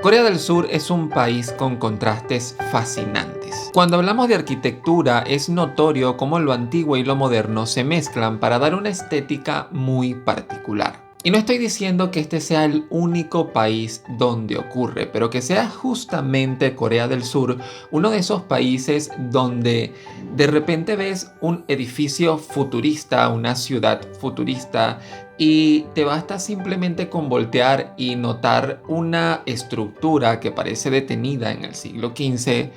Corea del Sur es un país con contrastes fascinantes. Cuando hablamos de arquitectura, es notorio cómo lo antiguo y lo moderno se mezclan para dar una estética muy particular. Y no estoy diciendo que este sea el único país donde ocurre, pero que sea justamente Corea del Sur uno de esos países donde de repente ves un edificio futurista, una ciudad futurista, y te basta simplemente con voltear y notar una estructura que parece detenida en el siglo XV.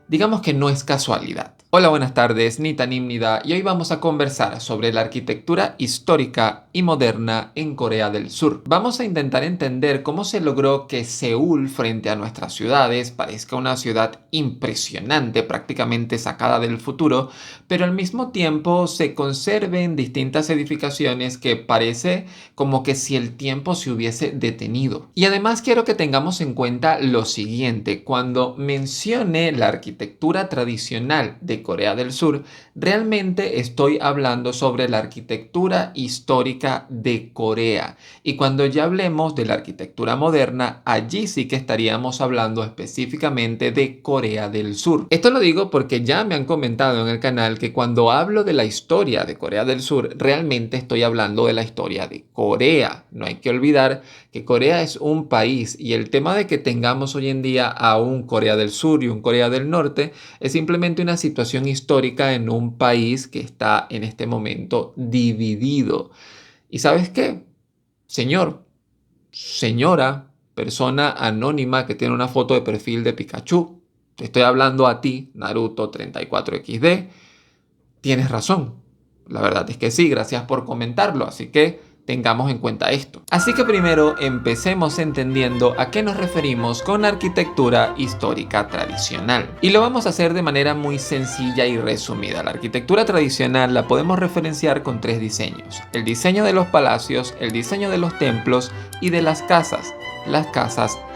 Digamos que no es casualidad. Hola, buenas tardes, Nita Nimnida, y hoy vamos a conversar sobre la arquitectura histórica y moderna en Corea del Sur. Vamos a intentar entender cómo se logró que Seúl, frente a nuestras ciudades, parezca una ciudad impresionante, prácticamente sacada del futuro, pero al mismo tiempo se conserven distintas edificaciones que parece como que si el tiempo se hubiese detenido. Y además quiero que tengamos en cuenta lo siguiente: cuando mencione la arquitectura tradicional de Corea del Sur, realmente estoy hablando sobre la arquitectura histórica de Corea. Y cuando ya hablemos de la arquitectura moderna, allí sí que estaríamos hablando específicamente de Corea del Sur. Esto lo digo porque ya me han comentado en el canal que cuando hablo de la historia de Corea del Sur, realmente estoy hablando de la historia de Corea. No hay que olvidar que Corea es un país, y el tema de que tengamos hoy en día a un Corea del Sur y un Corea del Norte es simplemente una situación histórica en un país que está en este momento dividido. ¿Y sabes qué? Señor, señora, persona anónima que tiene una foto de perfil de Pikachu, te estoy hablando a ti, Naruto 34XD, tienes razón. La verdad es que sí, gracias por comentarlo, así que tengamos en cuenta esto. Así que primero empecemos entendiendo a qué nos referimos con arquitectura histórica tradicional. Y lo vamos a hacer de manera muy sencilla y resumida. La arquitectura tradicional la podemos referenciar con tres diseños: el diseño de los palacios, el diseño de los templos y de las casas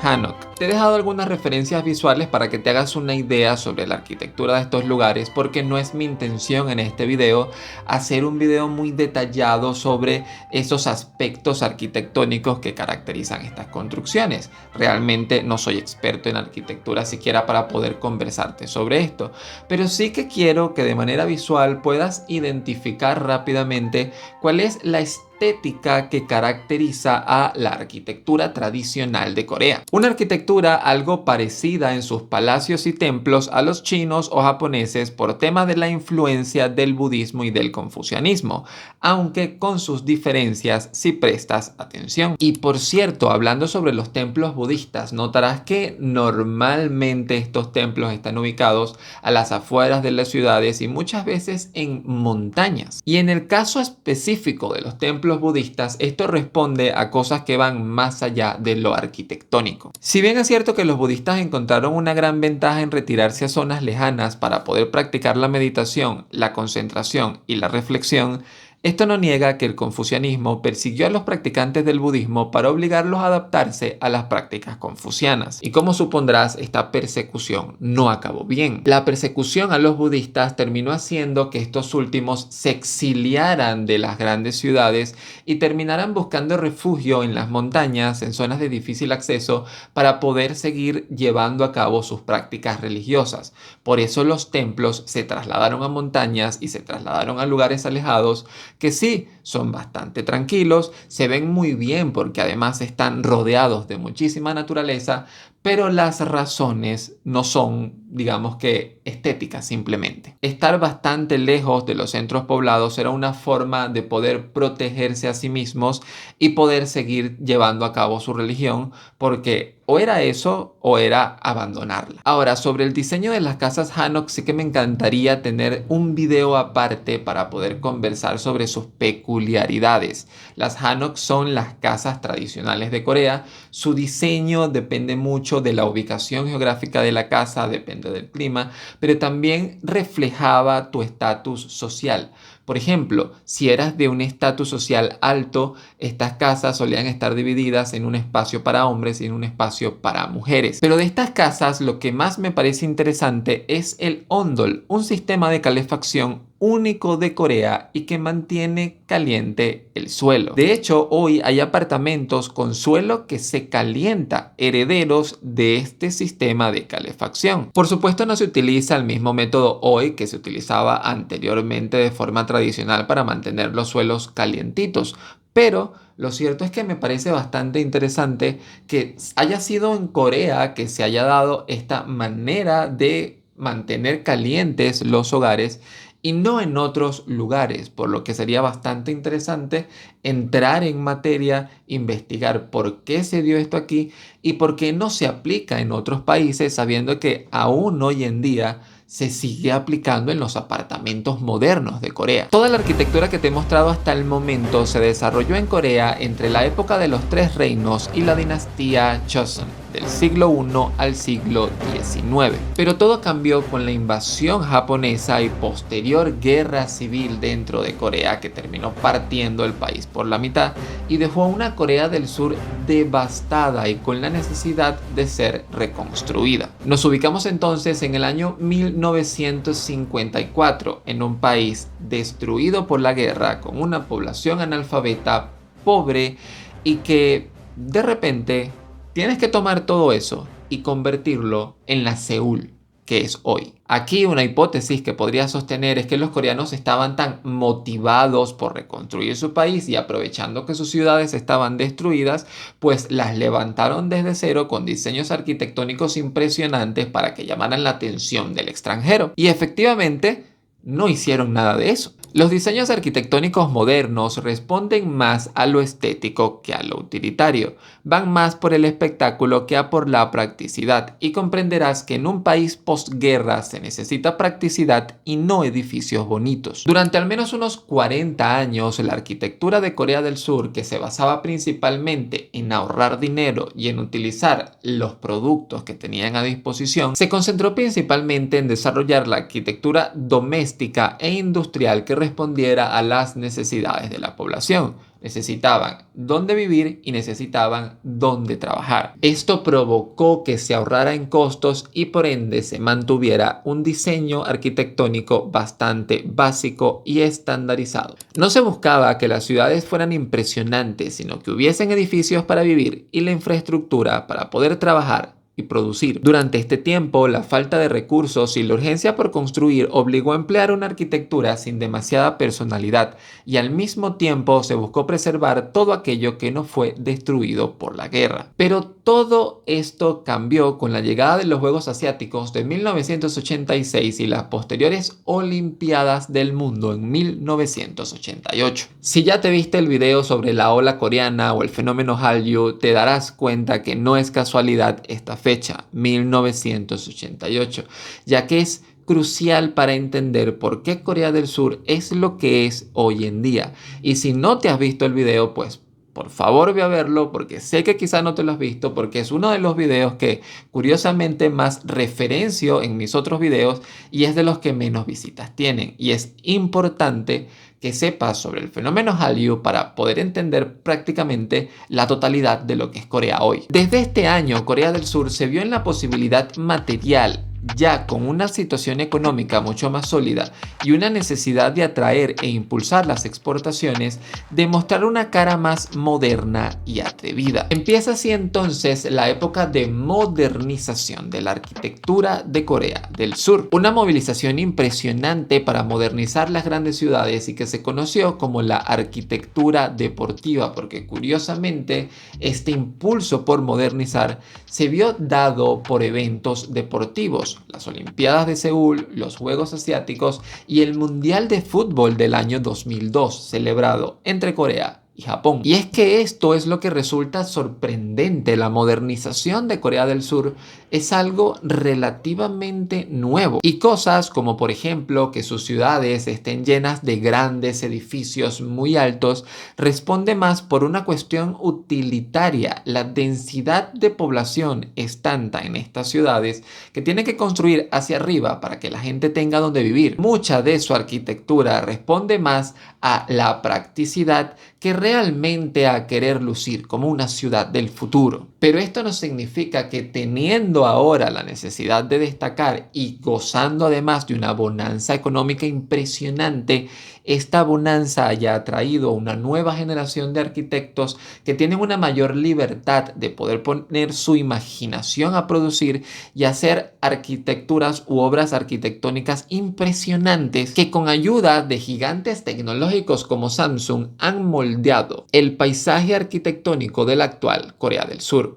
Hanok. Te he dejado algunas referencias visuales para que te hagas una idea sobre la arquitectura de estos lugares, porque no es mi intención en este video hacer un video muy detallado sobre esos aspectos arquitectónicos que caracterizan estas construcciones. Realmente no soy experto en arquitectura siquiera para poder conversarte sobre esto, pero sí que quiero que de manera visual puedas identificar rápidamente cuál es la estética que caracteriza a la arquitectura tradicional de Corea. Una arquitectura algo parecida en sus palacios y templos a los chinos o japoneses por tema de la influencia del budismo y del confucianismo, aunque con sus diferencias si prestas atención. Y por cierto, hablando sobre los templos budistas, notarás que normalmente estos templos están ubicados a las afueras de las ciudades y muchas veces en montañas. Y en el caso específico de los templos budistas, esto responde a cosas que van más allá de lo arquitectónico. Si bien es cierto que los budistas encontraron una gran ventaja en retirarse a zonas lejanas para poder practicar la meditación, la concentración y la reflexión, esto no niega que el confucianismo persiguió a los practicantes del budismo para obligarlos a adaptarse a las prácticas confucianas. Y como supondrás, esta persecución no acabó bien. La persecución a los budistas terminó haciendo que estos últimos se exiliaran de las grandes ciudades y terminaran buscando refugio en las montañas, en zonas de difícil acceso, para poder seguir llevando a cabo sus prácticas religiosas. Por eso los templos se trasladaron a montañas y se trasladaron a lugares alejados que sí son bastante tranquilos, se ven muy bien porque además están rodeados de muchísima naturaleza, pero las razones no son, digamos que, estéticas simplemente. Estar bastante lejos de los centros poblados era una forma de poder protegerse a sí mismos y poder seguir llevando a cabo su religión, porque o era eso o era abandonarla. Ahora, sobre el diseño de las casas Hanok sí que me encantaría tener un video aparte para poder conversar sobre sus peculiaridades. Las Hanok son las casas tradicionales de Corea. Su diseño depende mucho de la ubicación geográfica de la casa, depende del clima, pero también reflejaba tu estatus social. Por ejemplo, si eras de un estatus social alto, estas casas solían estar divididas en un espacio para hombres y en un espacio para mujeres. Pero de estas casas, lo que más me parece interesante es el ondol, un sistema de calefacción único de Corea y que mantiene caliente el suelo. De hecho, hoy hay apartamentos con suelo que se calienta, herederos de este sistema de calefacción. Por supuesto, no se utiliza el mismo método hoy que se utilizaba anteriormente de forma tradicional para mantener los suelos calientitos, pero lo cierto es que me parece bastante interesante que haya sido en Corea que se haya dado esta manera de mantener calientes los hogares y no en otros lugares, por lo que sería bastante interesante entrar en materia, investigar por qué se dio esto aquí y por qué no se aplica en otros países, sabiendo que aún hoy en día se sigue aplicando en los apartamentos modernos de Corea. Toda la arquitectura que te he mostrado hasta el momento se desarrolló en Corea entre la época de los Tres Reinos y la dinastía Joseon, del siglo I al siglo XIX. Pero todo cambió con la invasión japonesa y posterior guerra civil dentro de Corea, que terminó partiendo el país por la mitad y dejó a una Corea del Sur devastada y con la necesidad de ser reconstruida. Nos ubicamos entonces en el año 1954, en un país destruido por la guerra, con una población analfabeta, pobre y que de repente tienes que tomar todo eso y convertirlo en la Seúl que es hoy. Aquí una hipótesis que podría sostener es que los coreanos estaban tan motivados por reconstruir su país y aprovechando que sus ciudades estaban destruidas, pues las levantaron desde cero con diseños arquitectónicos impresionantes para que llamaran la atención del extranjero. Y efectivamente, no hicieron nada de eso. Los diseños arquitectónicos modernos responden más a lo estético que a lo utilitario. Van más por el espectáculo que a por la practicidad, y comprenderás que en un país postguerra se necesita practicidad y no edificios bonitos. Durante al menos unos 40 años, la arquitectura de Corea del Sur, que se basaba principalmente en ahorrar dinero y en utilizar los productos que tenían a disposición, se concentró principalmente en desarrollar la arquitectura doméstica e industrial que respondiera a las necesidades de la población. Necesitaban dónde vivir y necesitaban dónde trabajar. Esto provocó que se ahorrara en costos y por ende se mantuviera un diseño arquitectónico bastante básico y estandarizado. No se buscaba que las ciudades fueran impresionantes, sino que hubiesen edificios para vivir y la infraestructura para poder trabajar y producir. Durante este tiempo, la falta de recursos y la urgencia por construir obligó a emplear una arquitectura sin demasiada personalidad, y al mismo tiempo se buscó preservar todo aquello que no fue destruido por la guerra. Pero todo esto cambió con la llegada de los Juegos Asiáticos de 1986 y las posteriores Olimpiadas del Mundo en 1988. Si ya te viste el video sobre la ola coreana o el fenómeno Hallyu, te darás cuenta que no es casualidad esta fecha, 1988, ya que es crucial para entender por qué Corea del Sur es lo que es hoy en día. Y si no te has visto el video, pues por favor ve a verlo, porque sé que quizá no te lo has visto, porque es uno de los videos que curiosamente más referencio en mis otros videos y es de los que menos visitas tienen. Y es importante que sepas sobre el fenómeno Hallyu para poder entender prácticamente la totalidad de lo que es Corea hoy. Desde este año, Corea del Sur se vio en la posibilidad material, ya con una situación económica mucho más sólida y una necesidad de atraer e impulsar las exportaciones, de mostrar una cara más moderna y atrevida. Empieza así entonces la época de modernización de la arquitectura de Corea del Sur, una movilización impresionante para modernizar las grandes ciudades y que se conoció como la arquitectura deportiva, porque curiosamente este impulso por modernizar se vio dado por eventos deportivos, las Olimpiadas de Seúl, los Juegos Asiáticos y el Mundial de Fútbol del año 2002, celebrado entre Corea y Japón. Y es que esto es lo que resulta sorprendente. La modernización de Corea del Sur es algo relativamente nuevo, y cosas como por ejemplo que sus ciudades estén llenas de grandes edificios muy altos responde más por una cuestión utilitaria. La densidad de población es tanta en estas ciudades que tiene que construir hacia arriba para que la gente tenga donde vivir. Mucha de su arquitectura responde más a la practicidad que realmente a querer lucir como una ciudad del futuro. Pero esto no significa que teniendo ahora la necesidad de destacar y gozando además de una bonanza económica impresionante, esta bonanza haya atraído una nueva generación de arquitectos que tienen una mayor libertad de poder poner su imaginación a producir y hacer arquitecturas u obras arquitectónicas impresionantes que con ayuda de gigantes tecnológicos como Samsung han moldeado el paisaje arquitectónico de la actual Corea del Sur.